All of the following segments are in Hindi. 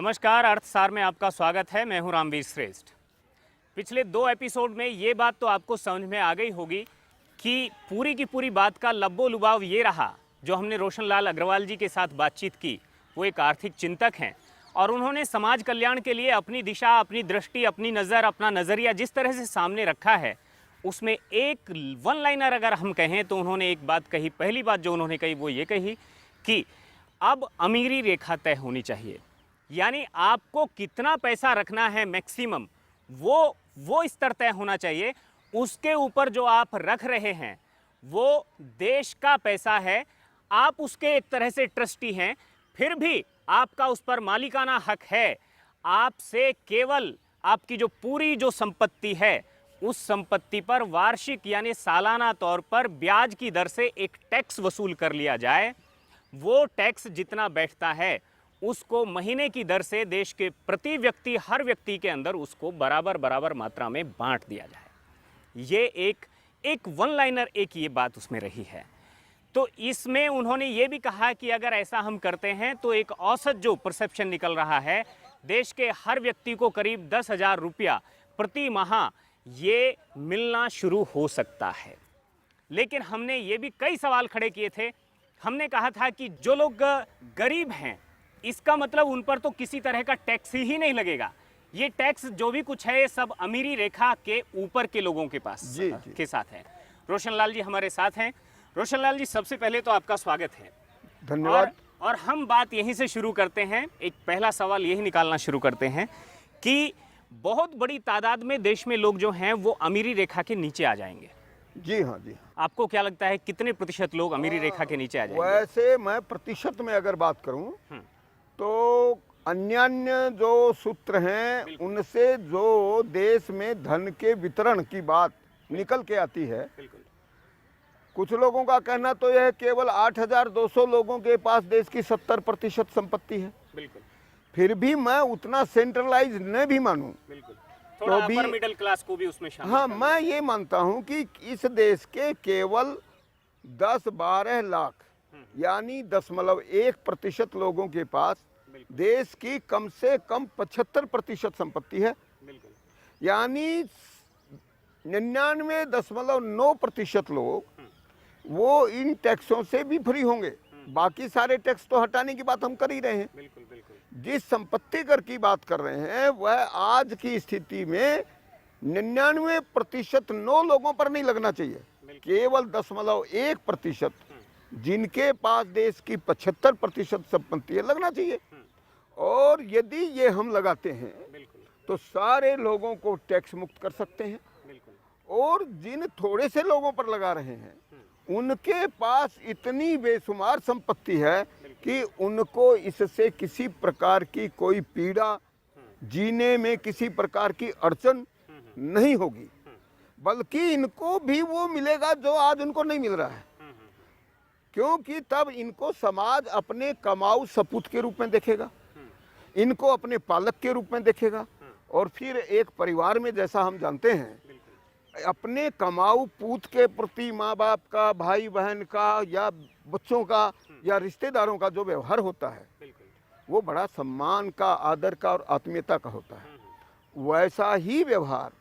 नमस्कार, अर्थसार में आपका स्वागत है। मैं हूं रामवीर श्रेष्ठ। पिछले 2 एपिसोड में ये बात तो आपको समझ में आ गई होगी कि पूरी की पूरी बात का लब्बो लुभाव ये रहा। जो हमने रोशन लाल अग्रवाल जी के साथ बातचीत की, वो एक आर्थिक चिंतक हैं और उन्होंने समाज कल्याण के लिए अपनी दिशा, अपनी दृष्टि, अपनी नज़र, अपना नज़रिया जिस तरह से सामने रखा है, उसमें एक वन लाइनर अगर हम कहें तो उन्होंने एक बात कही। पहली बात जो उन्होंने कही वो ये कही कि अब अमीरी रेखा तय होनी चाहिए, यानी आपको कितना पैसा रखना है मैक्सिमम, वो स्तर तय होना चाहिए। उसके ऊपर जो आप रख रहे हैं वो देश का पैसा है, आप उसके एक तरह से ट्रस्टी हैं, फिर भी आपका उस पर मालिकाना हक है। आपसे केवल आपकी जो पूरी जो संपत्ति है, उस संपत्ति पर वार्षिक यानी सालाना तौर पर ब्याज की दर से एक टैक्स वसूल कर लिया जाए। वो टैक्स जितना बैठता है उसको महीने की दर से देश के प्रति व्यक्ति, हर व्यक्ति के अंदर उसको बराबर बराबर मात्रा में बांट दिया जाए। ये एक वन लाइनर एक ये बात उसमें रही है। तो इसमें उन्होंने ये भी कहा कि अगर ऐसा हम करते हैं तो एक औसत जो परसेप्शन निकल रहा है, देश के हर व्यक्ति को करीब 10,000 रुपया प्रति माह ये मिलना शुरू हो सकता है। लेकिन हमने ये भी कई सवाल खड़े किए थे। हमने कहा था कि जो लोग गरीब हैं, इसका मतलब उन पर तो किसी तरह का टैक्स ही नहीं लगेगा। ये टैक्स जो भी कुछ है, ये सब अमीरी रेखा के ऊपर के लोगों के पास जी। के साथ है। रोशन लाल जी हमारे साथ हैं। रोशन लाल जी, सबसे पहले तो आपका स्वागत है। धन्यवाद। और हम बात यहीं से शुरू करते हैं। एक पहला सवाल यही निकालना शुरू करते हैं कि बहुत बड़ी तादाद में देश में लोग जो हैं वो अमीरी रेखा के नीचे आ जाएंगे। जी हाँ, जी हाँ। आपको क्या लगता है कितने प्रतिशत लोग अमीरी रेखा के नीचे आ जाएंगे? वैसे मैं प्रतिशत में अगर बात करूं तो अन्यान्य जो सूत्र हैं उनसे जो देश में धन के वितरण की बात निकल के आती है, बिल्कुल। कुछ लोगों का कहना तो यह है केवल 8,200 लोगों के पास देश की 70% संपत्ति है। बिल्कुल। फिर भी मैं उतना सेंट्रलाइज न भी मानूं, बिल्कुल। थोड़ा तो भी अपर मिडिल क्लास को भी उसमें शामिल हाँ, कर मैं ये मानता हूं कि इस देश के केवल 10-12 लाख यानी 0.1% लोगों के पास देश की कम से कम 75% संपत्ति है। बिल्कुल। यानी 99.9% लोग वो इन टैक्सों से भी फ्री होंगे। बाकी सारे टैक्स तो हटाने की बात हम कर ही रहे हैं। बिल्कुल। बिल्कुल। जिस संपत्ति कर की बात कर रहे हैं वह आज की स्थिति में 99% 9 लोगों पर नहीं लगना चाहिए। केवल 0.1% जिनके पास देश की 75% संपत्ति है लगना चाहिए। और यदि ये हम लगाते हैं तो सारे लोगों को टैक्स मुक्त कर सकते हैं। और जिन थोड़े से लोगों पर लगा रहे हैं उनके पास इतनी बेशुमार संपत्ति है कि उनको इससे किसी प्रकार की कोई पीड़ा, जीने में किसी प्रकार की अड़चन नहीं होगी, बल्कि इनको भी वो मिलेगा जो आज उनको नहीं मिल रहा है। क्योंकि तब इनको समाज अपने कमाऊ सपूत के रूप में देखेगा, इनको अपने पालक के रूप में देखेगा। और फिर एक परिवार में, जैसा हम जानते हैं, अपने कमाऊ पूत के प्रति माँ बाप का, भाई बहन का या बच्चों का या रिश्तेदारों का जो व्यवहार होता है वो बड़ा सम्मान का, आदर का और आत्मीयता का होता है। वैसा ही व्यवहार,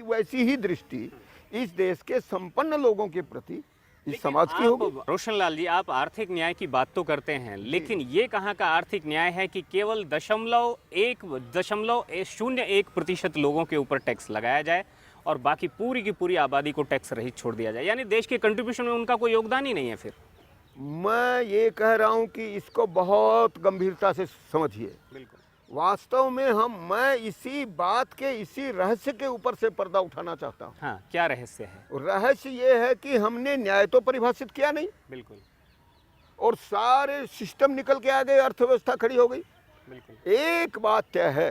वैसी ही दृष्टि इस देश के संपन्न लोगों के प्रति इस समाज की होगी। रोशन लाल जी, आप आर्थिक न्याय की बात तो करते हैं, लेकिन ये कहाँ का आर्थिक न्याय है कि केवल 0.01% लोगों के ऊपर टैक्स लगाया जाए और बाकी पूरी की पूरी आबादी को टैक्स रहित छोड़ दिया जाए, यानी देश के कंट्रीब्यूशन में उनका कोई योगदान ही नहीं है। फिर मैं ये कह रहा हूँ कि इसको बहुत गंभीरता से समझिए। बिल्कुल। वास्तव में मैं इसी बात के, इसी रहस्य के ऊपर से पर्दा उठाना चाहता हूँ। हाँ, क्या रहस्य है? रहस्य ये है कि हमने न्याय तो परिभाषित किया नहीं। बिल्कुल। और सारे सिस्टम निकल के आ गए, अर्थव्यवस्था खड़ी हो गई। बिल्कुल। एक बात तय है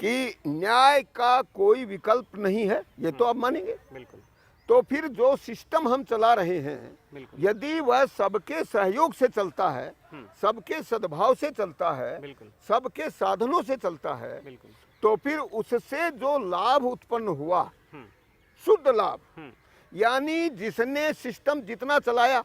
कि न्याय का कोई विकल्प नहीं है, ये तो आप मानेंगे। बिल्कुल। तो फिर जो सिस्टम हम चला रहे हैं, यदि वह सबके सहयोग से चलता है, सबके सद्भाव से चलता है, सबके साधनों से चलता है, तो फिर उससे जो लाभ उत्पन्न हुआ, शुद्ध लाभ, यानी जिसने सिस्टम जितना चलाया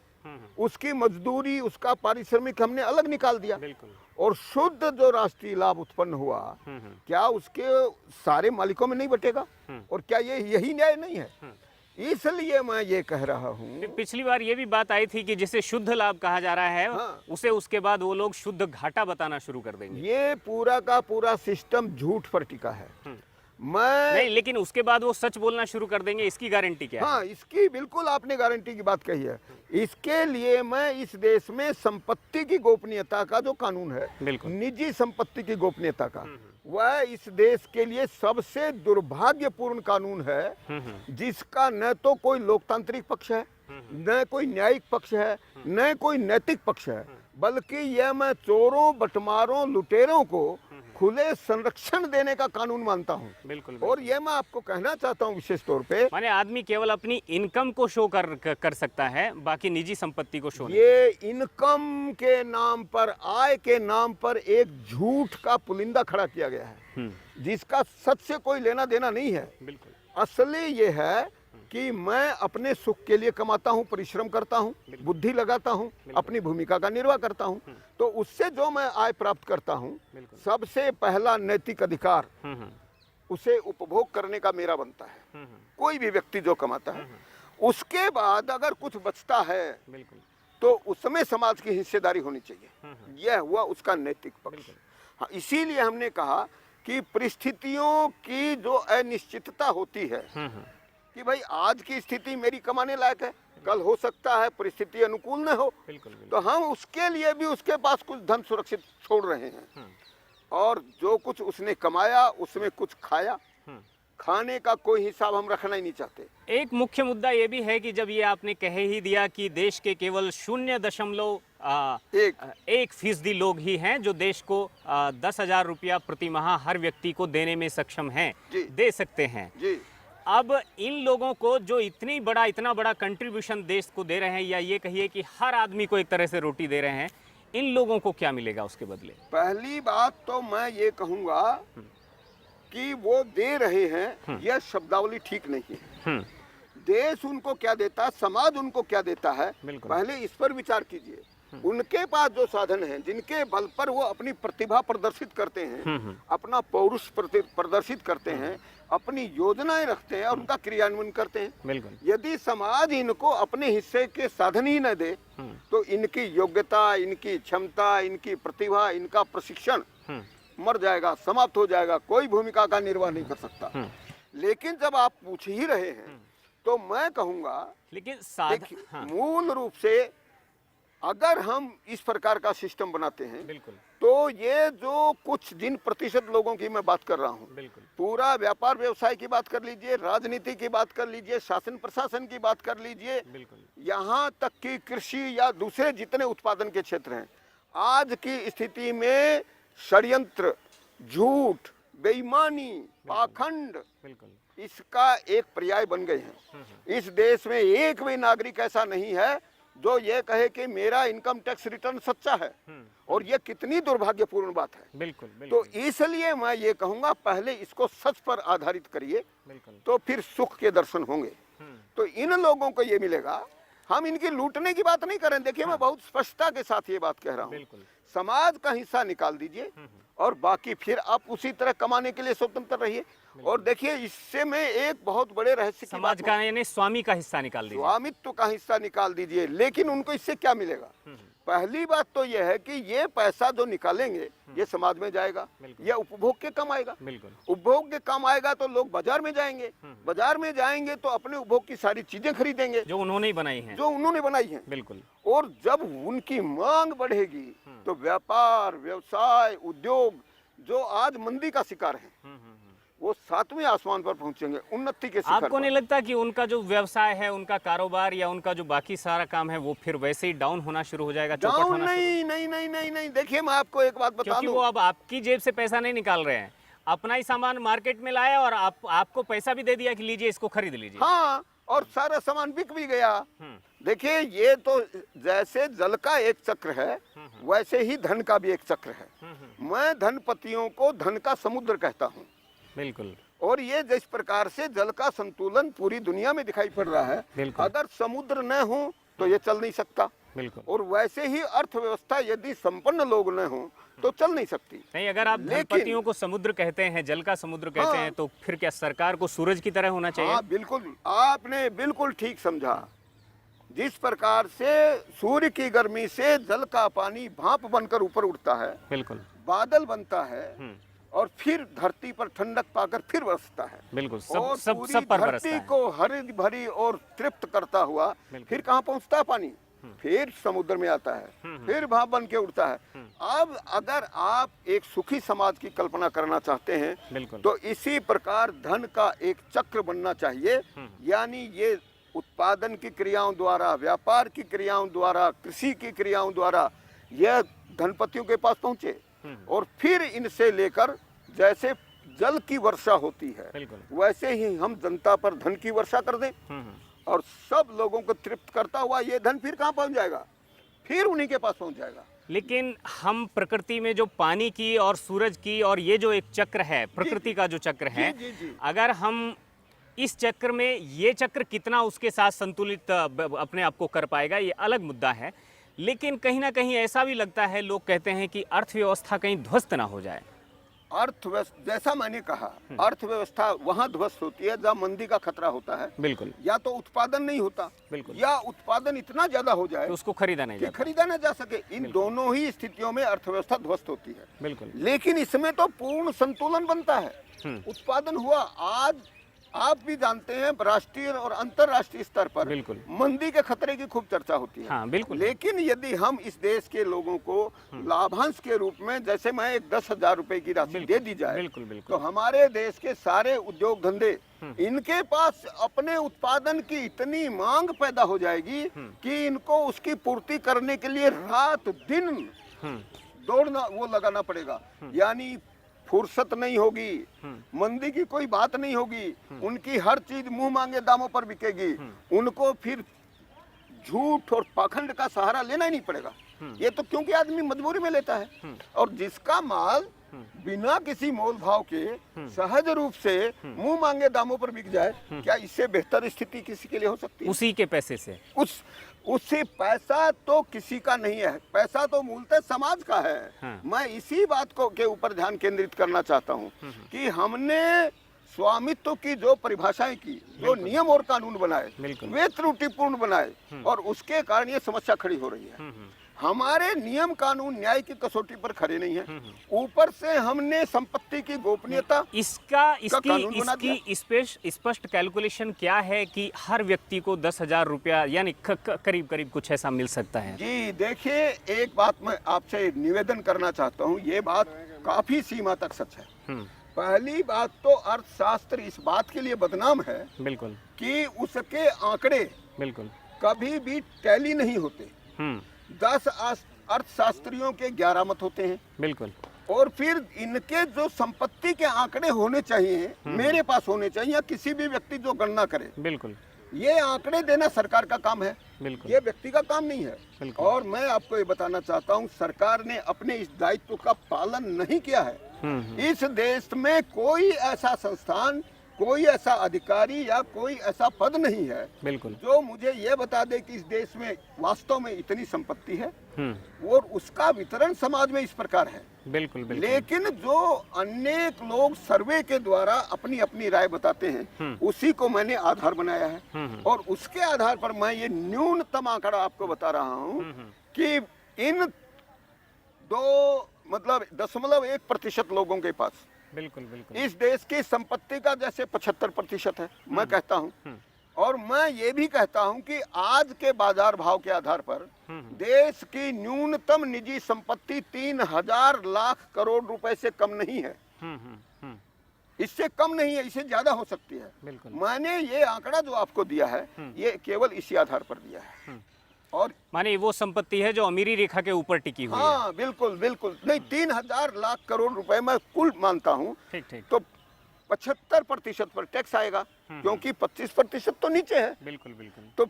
उसकी मजदूरी, उसका पारिश्रमिक हमने अलग निकाल दिया, बिल्कुल। और शुद्ध जो राष्ट्रीय लाभ उत्पन्न हुआ, क्या उसके सारे मालिकों में नहीं बटेगा? और क्या ये यही न्याय नहीं है? इसलिए मैं ये कह रहा हूँ, पिछली बार ये भी बात आई थी कि जिसे शुद्ध लाभ कहा जा रहा है, हाँ। उसे उसके बाद वो लोग शुद्ध घाटा बताना शुरू कर देंगे। ये पूरा का पूरा सिस्टम झूठ पर टिका है। मैं नहीं, लेकिन उसके बाद वो सच बोलना शुरू कर देंगे, इसकी गारंटी क्या है? हाँ, इसकी बिल्कुल आपने गारंटी की बात कही है। इसके लिए मैं इस देश में संपत्ति की गोपनीयता का जो कानून है, बिल्कुल। निजी संपत्ति की गोपनीयता का, वह इस देश के लिए सबसे दुर्भाग्यपूर्ण कानून है, जिसका न तो कोई लोकतांत्रिक पक्ष है, न कोई न्यायिक पक्ष है, न कोई नैतिक पक्ष है, बल्कि यह मैं चोरों, बटमारों, लुटेरों को खुले संरक्षण देने का कानून मानता हूँ। बिल्कुल। और ये मैं आपको कहना चाहता हूँ विशेष तौर पे, माने आदमी केवल अपनी इनकम को शो कर सकता है, बाकी निजी संपत्ति को शो नहीं। ये इनकम के नाम पर, आय के नाम पर एक झूठ का पुलिंदा खड़ा किया गया है, जिसका सच से कोई लेना देना नहीं है। बिल्कुल। असली ये है कि मैं अपने सुख के लिए कमाता हूँ, परिश्रम करता हूँ, बुद्धि लगाता हूँ, अपनी भूमिका का निर्वाह करता हूँ, तो उससे जो मैं आय प्राप्त करता हूँ, सबसे पहला नैतिक अधिकार उसे उपभोग करने का मेरा बनता है। कोई भी व्यक्ति जो कमाता है, उसके बाद अगर कुछ बचता है, बिल्कुल, तो उसमें समाज की हिस्सेदारी होनी चाहिए। यह हुआ उसका नैतिक पक्ष। हाँ, इसीलिए हमने कहा कि परिस्थितियों की जो अनिश्चितता होती है, कि भाई आज की स्थिति मेरी कमाने लायक है, कल हो सकता है परिस्थिति अनुकूल न हो, बिल्कुल। तो हम उसके लिए भी उसके पास कुछ धन सुरक्षित छोड़ रहे हैं, और जो कुछ उसने कमाया उसमें कुछ खाया, खाने का कोई हिसाब हम रखना ही नहीं चाहते। एक मुख्य मुद्दा ये भी है कि जब ये आपने कह ही दिया कि देश के केवल 0.1% लोग ही हैं जो देश को 10,000 रुपया प्रति माह हर व्यक्ति को देने में सक्षम हैं, दे सकते हैं जी। अब इन लोगों को जो इतना बड़ा कंट्रीब्यूशन देश को दे रहे हैं, या ये कहिए कि हर आदमी को एक तरह से रोटी दे रहे हैं, इन लोगों को क्या मिलेगा उसके बदले? पहली बात तो मैं ये कहूँगा कि वो दे रहे हैं, यह शब्दावली ठीक नहीं है। देश उनको क्या देता है, समाज उनको क्या देता है, पहले इस पर विचार कीजिए। उनके पास जो साधन हैं, जिनके बल पर वो अपनी प्रतिभा प्रदर्शित करते हैं, अपना पौरुष प्रदर्शित करते हैं, अपनी योजनाएं रखते हैं और उनका क्रियान्वयन करते हैं। यदि समाज इनको अपने हिस्से के साधन ही न दे, तो इनकी योग्यता, इनकी क्षमता, इनकी प्रतिभा, इनका प्रशिक्षण मर जाएगा, समाप्त हो जाएगा, कोई भूमिका का निर्वाह नहीं कर सकता। लेकिन जब आप पूछ ही रहे हैं, तो मैं कहूँगा, लेकिन मूल रूप से अगर हम इस प्रकार का सिस्टम बनाते हैं, बिल्कुल, तो ये जो कुछ जिन प्रतिशत लोगों की मैं बात कर रहा हूँ, बिल्कुल, पूरा व्यापार व्यवसाय की बात कर लीजिए, राजनीति की बात कर लीजिए, शासन प्रशासन की बात कर लीजिए, बिल्कुल, यहाँ तक कि कृषि या दूसरे जितने उत्पादन के क्षेत्र हैं, आज की स्थिति में षड्यंत्र, झूठ, बेईमानी, पाखंड, बिल्कुल, इसका एक पर्याय बन गए हैं। इस देश में एक भी नागरिक ऐसा नहीं है जो ये कहे कि मेरा इनकम टैक्स रिटर्न सच्चा है, और ये कितनी दुर्भाग्यपूर्ण बात है। बिल्कुल, तो इसलिए मैं ये कहूँगा, पहले इसको सच पर आधारित करिए, तो फिर सुख के दर्शन होंगे। तो इन लोगों को ये मिलेगा। हम इनकी लूटने की बात नहीं कर रहे हैं। देखिए, मैं बहुत स्पष्टता के साथ ये बात कह रहा हूँ, समाज का हिस्सा निकाल दीजिए और बाकी फिर आप उसी तरह कमाने के लिए स्वतंत्र रहिए। और देखिए, इससे मैं एक बहुत बड़े रहस्य की समाज का यानी स्वामी का हिस्सा निकाल दीजिए, स्वामित्व का हिस्सा निकाल दीजिए। लेकिन उनको इससे क्या मिलेगा? पहली बात तो यह है कि ये पैसा जो निकालेंगे, ये समाज में जाएगा, यह उपभोग के काम आएगा। उपभोग के काम आएगा तो लोग बाजार में जाएंगे, बाजार में जाएंगे तो अपने उपभोग की सारी चीजें खरीदेंगे जो उन्होंने बनाई हैं, बिल्कुल। और जब उनकी मांग बढ़ेगी, तो व्यापार, व्यवसाय, उद्योग जो आज मंदी का शिकार है, वो 7वें आसमान पर पहुंचेंगे, उन्नति के शिखर। आपको नहीं लगता कि उनका जो व्यवसाय है, उनका कारोबार या उनका जो बाकी सारा काम है, वो फिर वैसे ही डाउन होना शुरू हो जाएगा? डाउन नहीं। देखिए, मैं आपको एक बात बता दूं, क्योंकि वो अब आपकी जेब से पैसा नहीं निकाल रहे हैं, अपना ही सामान मार्केट में लाया और आपको पैसा भी दे दिया कि लीजिए, इसको खरीद लीजिए। हाँ, और सारा सामान बिक भी गया। देखिए, ये तो जैसे जल का एक चक्र है, वैसे ही धन का भी एक चक्र है। मैं धनपतियों को धन का समुद्र कहता हूँ। बिल्कुल। और ये जिस प्रकार से जल का संतुलन पूरी दुनिया में दिखाई पड़ रहा है, अगर समुद्र न हो तो ये चल नहीं सकता। बिल्कुल। और वैसे ही अर्थव्यवस्था यदि संपन्न लोग न हो तो चल नहीं सकती। नहीं, अगर आप धनपतियों को समुद्र कहते हैं, जल का समुद्र कहते हैं, तो फिर क्या सरकार को सूरज की तरह होना चाहिए? हाँ बिल्कुल, आपने बिल्कुल ठीक समझा। जिस प्रकार से सूर्य की गर्मी से जल का पानी भाप बनकर ऊपर उठता है, बिल्कुल, बादल बनता है और फिर धरती पर ठंडक पाकर फिर बरसता है। बिल्कुल, और सब पूरी सब पर बरसता धरती है। को हरी भरी और तृप्त करता हुआ फिर कहाँ पहुंचता है पानी? फिर समुद्र में आता है, फिर भाप बन के उठता है। अब अगर आप एक सुखी समाज की कल्पना करना चाहते हैं, बिल्कुल, तो इसी प्रकार धन का एक चक्र बनना चाहिए। यानी ये उत्पादन की क्रियाओं द्वारा, व्यापार की क्रियाओं द्वारा, कृषि की क्रियाओं द्वारा यह धनपतियों के पास पहुंचे और फिर इनसे लेकर जैसे जल की वर्षा होती है, बिल्कुल। वैसे ही हम जनता पर धन की वर्षा कर दें और सब लोगों को तृप्त करता हुआ ये धन फिर कहाँ पहुंच जाएगा? फिर उन्हीं के पास पहुंच जाएगा। लेकिन हम प्रकृति में जो पानी की और सूरज की और ये जो एक चक्र है, प्रकृति का जो चक्र है, जी। अगर हम इस चक्र में, ये चक्र कितना उसके साथ संतुलित अपने आप को कर पाएगा, ये अलग मुद्दा है। लेकिन कहीं ना कहीं ऐसा भी लगता है, लोग कहते हैं कि अर्थव्यवस्था कहीं ध्वस्त ना हो जाए। अर्थव्यवस्था, जैसा मैंने कहा, अर्थव्यवस्था वहां ध्वस्त होती है जहाँ मंदी का खतरा होता है। बिल्कुल, या तो उत्पादन नहीं होता, बिल्कुल, या उत्पादन इतना ज्यादा हो जाए तो उसको खरीदा नहीं कि जाता। खरीदा न जा सके। इन दोनों ही स्थितियों में अर्थव्यवस्था ध्वस्त होती है। बिल्कुल, लेकिन इसमें तो पूर्ण संतुलन बनता है। उत्पादन हुआ। आज आप भी जानते हैं राष्ट्रीय और अंतर्राष्ट्रीय स्तर पर बिल्कुल, मंदी के खतरे की खूब चर्चा होती है। हाँ, बिल्कुल। लेकिन यदि हम इस देश के लोगों को लाभांश के रूप में, जैसे मैं एक 10,000 रुपए की राशि दे दी जाए, बिल्कुल, तो बिल्कुल, हमारे देश के सारे उद्योग धंधे, इनके पास अपने उत्पादन की इतनी मांग पैदा हो जाएगी कि इनको उसकी पूर्ति करने के लिए रात दिन दौड़ना, वो लगाना पड़ेगा। यानी फुर्सत नहीं होगी, मंदी की कोई बात नहीं होगी, उनकी हर चीज मुंह मांगे दामों पर बिकेगी। उनको फिर झूठ और पाखंड का सहारा लेना ही नहीं पड़ेगा। ये तो क्योंकि आदमी मजबूरी में लेता है। और जिसका माल बिना किसी मोल भाव के सहज रूप से मुंह मांगे दामों पर बिक जाए, क्या इससे बेहतर स्थिति किसी के लिए हो सकती है? उसी के पैसे से। उससे पैसा तो किसी का नहीं है, पैसा तो मूलतः समाज का है। हाँ। मैं इसी बात को के ऊपर ध्यान केंद्रित करना चाहता हूँ कि हमने स्वामित्व की जो परिभाषाएं की, जो नियम और कानून बनाए, वे त्रुटिपूर्ण बनाए और उसके कारण ये समस्या खड़ी हो रही है। हमारे नियम कानून न्याय की कसौटी पर खड़े नहीं है। ऊपर से हमने संपत्ति की गोपनीयता इसकी स्पष्ट कैलकुलेशन क्या है कि हर व्यक्ति को 10,000 रुपया यानी करीब करीब कुछ ऐसा मिल सकता है? जी देखिए, एक बात मैं आपसे निवेदन करना चाहता हूँ, ये बात काफी सीमा तक सच है। पहली बात तो अर्थशास्त्र इस बात के लिए बदनाम है, बिल्कुल, कि उसके आंकड़े बिल्कुल कभी भी टैली नहीं होते। 10 अर्थशास्त्रियों के 11 मत होते हैं, बिल्कुल, और फिर इनके जो संपत्ति के आंकड़े होने चाहिए, मेरे पास होने चाहिए, या किसी भी व्यक्ति जो गणना करे, बिल्कुल, ये आंकड़े देना सरकार का काम है, बिल्कुल, ये व्यक्ति का काम नहीं है। और मैं आपको ये बताना चाहता हूँ, सरकार ने अपने इस दायित्व का पालन नहीं किया है। इस देश में कोई ऐसा संस्थान, कोई ऐसा अधिकारी या कोई ऐसा पद नहीं है, बिल्कुल, जो मुझे ये बता दे कि इस देश में वास्तव में इतनी संपत्ति है और उसका वितरण समाज में इस प्रकार है। बिल्कुल, बिल्कुल। लेकिन जो अनेक लोग सर्वे के द्वारा अपनी अपनी राय बताते हैं, उसी को मैंने आधार बनाया है और उसके आधार पर मैं ये न्यूनतम आंकड़ा आपको बता रहा हूँ कि इन 0.1% लोगों के पास, बिल्कुल बिल्कुल, इस देश की संपत्ति का जैसे 75% है, मैं कहता हूँ। और मैं ये भी कहता हूँ कि आज के बाजार भाव के आधार पर देश की न्यूनतम निजी संपत्ति 3,000 लाख करोड़ रुपए से कम नहीं है। इससे कम नहीं है, इससे ज्यादा हो सकती है। बिल्कुल। मैंने ये आंकड़ा जो आपको दिया है, ये केवल इसी आधार पर दिया है। और माने वो संपत्ति है जो अमीरी रेखा के ऊपर टिकी हुई है। हाँ बिल्कुल बिल्कुल, नहीं 3,000 लाख करोड़ रुपए मैं कुल मानता हूँ। ठीक ठीक। तो 75% पर टैक्स आएगा, क्योंकि 25% तो नीचे है। बिल्कुल बिल्कुल। तो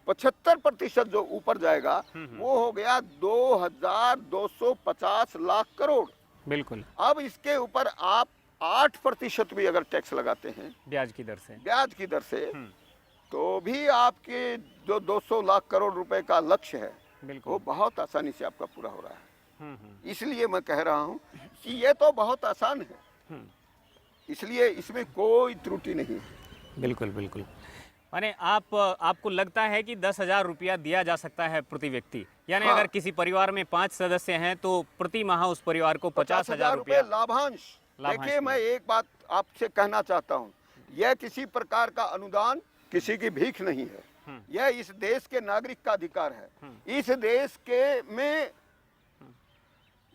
75% जो ऊपर जाएगा वो हो गया 2,250 लाख करोड़। बिल्कुल। अब इसके ऊपर आप 8% भी अगर टैक्स लगाते हैं ब्याज की दर से, तो भी आपके जो 200 लाख करोड़ रुपए का लक्ष्य है बिल्कुल। वो बहुत आसानी से आपका पूरा हो रहा है। हम्म। इसलिए मैं कह रहा हूँ कि ये तो बहुत आसान है, हम्म। इसलिए इसमें कोई त्रुटि नहीं है। बिल्कुल बिल्कुल। माने आपको लगता है कि 10,000 रुपया दिया जा सकता है प्रति व्यक्ति, यानी हाँ। अगर किसी परिवार में 5 सदस्य हैं तो प्रति माह उस परिवार को 50,000 रुपये रुपया लाभांश। लाभांश देखिए, मैं एक बात आपसे कहना चाहता हूँ, यह किसी प्रकार का अनुदान, किसी की भीख नहीं है, यह इस देश के नागरिक का अधिकार है। इस देश के में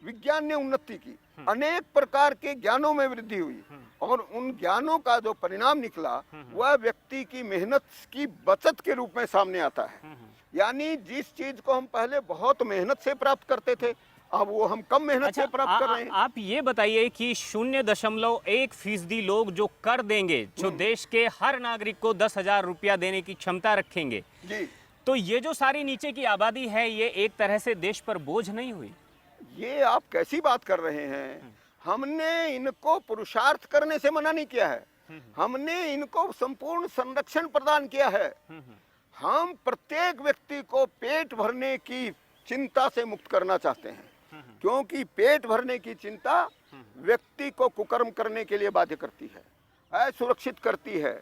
विज्ञान ने उन्नति की, अनेक प्रकार के ज्ञानों में वृद्धि हुई और उन ज्ञानों का जो परिणाम निकला वह व्यक्ति की मेहनत की बचत के रूप में सामने आता है। यानी जिस चीज को हम पहले बहुत मेहनत से प्राप्त करते थे, अब वो हम कम मेहनत से प्राप्त कर रहे हैं। आप ये बताइए कि 0.1% लोग जो कर देंगे, जो देश के हर नागरिक को 10,000 रुपया देने की क्षमता रखेंगे जी, तो ये जो सारी नीचे की आबादी है ये एक तरह से देश पर बोझ नहीं हुई? ये आप कैसी बात कर रहे हैं? हमने इनको पुरुषार्थ करने से मना नहीं किया है, हमने इनको संपूर्ण संरक्षण प्रदान किया है। हम प्रत्येक व्यक्ति को पेट भरने की चिंता से मुक्त करना चाहते हैं, क्योंकि पेट भरने की चिंता व्यक्ति को कुकर्म करने के लिए बाध्य करती है, असुरक्षित करती है।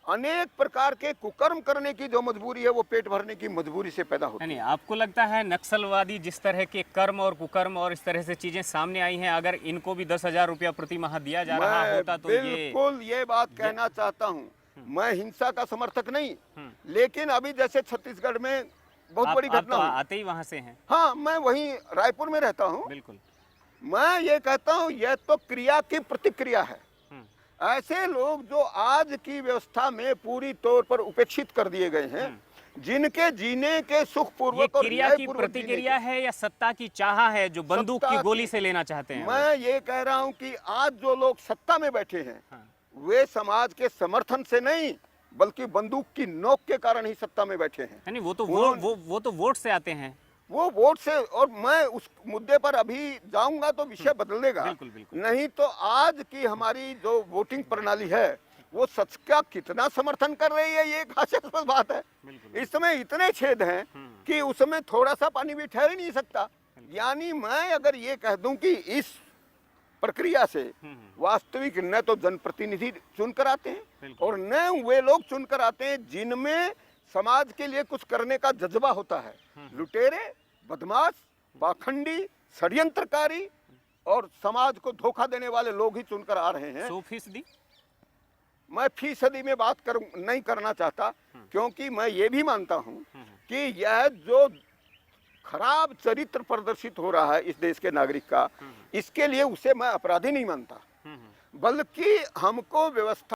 अनेक प्रकार के कुकर्म करने की जो मजबूरी है वो पेट भरने की मजबूरी से पैदा होती है। नहीं, आपको लगता है नक्सलवादी जिस तरह के कर्म और कुकर्म और इस तरह से चीजें सामने आई हैं, अगर इनको भी 10,000 रुपया प्रति माह दिया जा रहा होता तो बिल्कुल ये बात कहना चाहता हूँ, मैं हिंसा का समर्थक नहीं, लेकिन अभी जैसे छत्तीसगढ़ में बहुत बड़ी आप घटना तो हुई। आते ही वहां से हैं। हाँ, मैं वहीं रायपुर में रहता हूँ। बिल्कुल। मैं ये कहता हूँ यह तो क्रिया की प्रतिक्रिया है। ऐसे लोग जो आज की व्यवस्था में पूरी तौर पर उपेक्षित कर दिए गए हैं, जिनके जीने के सुख ये पूर्वक और क्रिया की न्यायपूर्वक प्रतिक्रिया है या सत्ता की चाह है जो बंदूक सत्ता की की- गोली से लेना चाहते हैं? मैं ये कह रहा हूँ कि आज जो लोग सत्ता में बैठे हैं, वे समाज के समर्थन से नहीं बल्कि बंदूक की नोक के कारण ही सत्ता में बैठे हैं। नहीं, वो तो उन्होंने- वो तो वोट से आते हैं। वो वोट से, और मैं उस मुद्दे पर अभी जाऊंगा तो विषय बदलेगा। बिल्कुल, बिल्कुल। नहीं तो आज की हमारी जो वोटिंग प्रणाली है वो सच का कितना समर्थन कर रही है, ये एक हास्यास्पद बात है। इसमें इतने छेद हैं कि उसमें थोड़ा सा पानी भी ठहर ही नहीं सकता। यानी मैं अगर ये कह दूं कि इस प्रक्रिया से वास्तविक न तो जनप्रतिनिधि चुनकर आते हैं और न वे लोग चुनकर आते हैं जिनमें समाज के लिए कुछ करने का जज्बा होता है। लुटेरे, बदमाश, पाखंडी, षड्यंत्रकारी और समाज को धोखा देने वाले लोग ही चुनकर आ रहे हैं। 100%? मैं फीसदी में बात नहीं करना चाहता, क्योंकि मैं ये भी मानता हूँ कि यह जो खराब चरित्र प्रदर्शित हो रहा है इस देश के नागरिक का, इसके लिए उसे मैं अपराधी नहीं मानता, बल्कि हमको व्यवस्था